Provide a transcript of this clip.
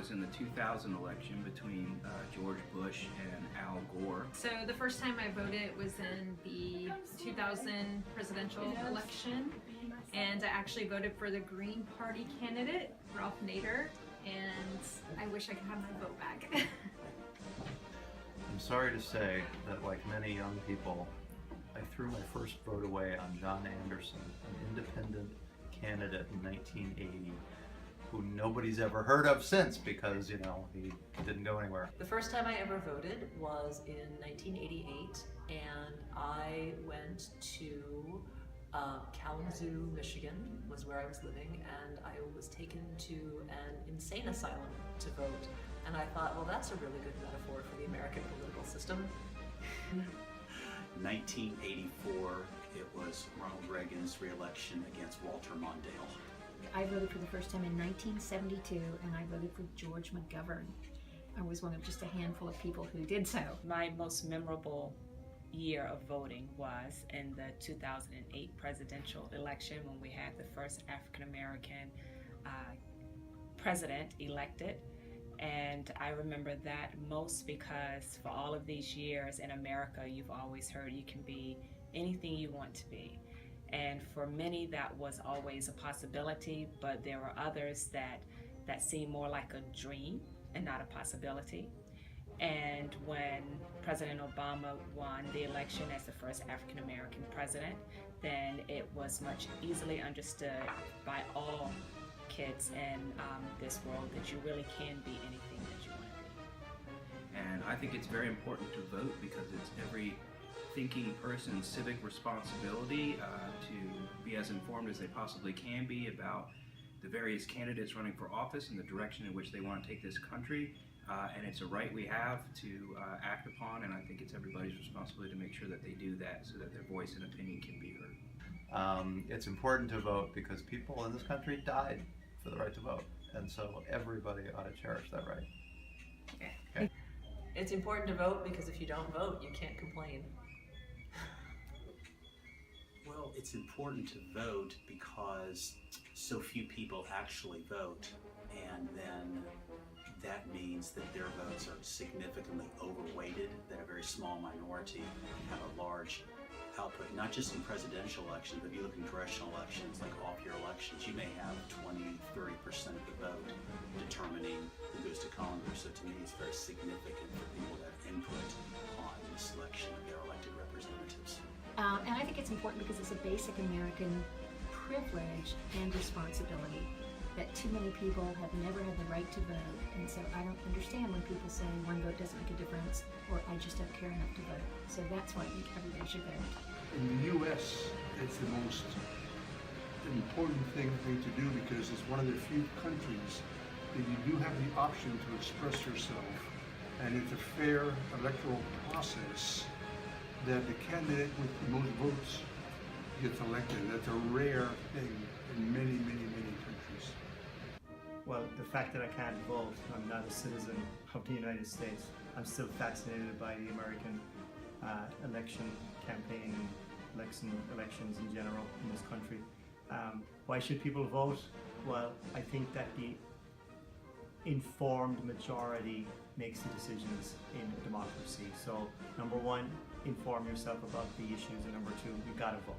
was in the 2000 election between George Bush and Al Gore. So the first time I voted was in the 2000 presidential election, and I actually voted for the Green Party candidate, Ralph Nader, and I wish I could have my vote back. I'm sorry to say that, like many young people, I threw my first vote away on John Anderson, an independent candidate in 1980, who nobody's ever heard of since because, you know, he didn't go anywhere. The first time I ever voted was in 1988, and I went to Kalamazoo, Michigan, was where I was living, and I was taken to an insane asylum to vote. And I thought, well, that's a really good metaphor for the American political system. 1984, it was Ronald Reagan's re-election against Walter Mondale. I voted for the first time in 1972, and I voted for George McGovern. I was one of just a handful of people who did so. My most memorable year of voting was in the 2008 presidential election when we had the first African American president elected. And I remember that most because for all of these years in America, you've always heard you can be anything you want to be. And for many, that was always a possibility, but there were others that seemed more like a dream and not a possibility. And when President Obama won the election as the first African American president, then it was much easily understood by all kids in this world that you really can be anything that you want to be. And I think it's very important to vote because it's every thinking person's civic responsibility to be as informed as they possibly can be about the various candidates running for office and the direction in which they want to take this country. And it's a right we have to act upon, and I think it's everybody's responsibility to make sure that they do that so that their voice and opinion can be heard. It's important to vote because people in this country died for the right to vote, and so everybody ought to cherish that right. Okay. It's important to vote because if you don't vote, you can't complain. Well, it's important to vote because so few people actually vote, and then that means that their votes are significantly overweighted, that a very small minority have a large output, not just in presidential elections, but if you look in congressional elections, like off-year elections, you may have 20, 30% of the vote determining who goes to Congress. So to me, it's very significant for people to have input on the selection of their elected representatives. And I think it's important because it's a basic American privilege and responsibility that too many people have never had the right to vote. And so I don't understand when people say one vote doesn't make a difference or I just don't care enough to vote. So that's why I think everybody should vote. In the U.S., it's the most important thing to do because it's one of the few countries that you do have the option to express yourself, and it's a fair electoral process that the candidate with the most votes gets elected. That's a rare thing in many, many, many countries. Well, the fact that I can't vote, I'm not a citizen of the United States. I'm still fascinated by the American election campaign and elections in general in this country. Why should people vote? Well, I think that the informed majority makes the decisions in a democracy. So, number one, inform yourself about the issues, and number two, you gotta vote.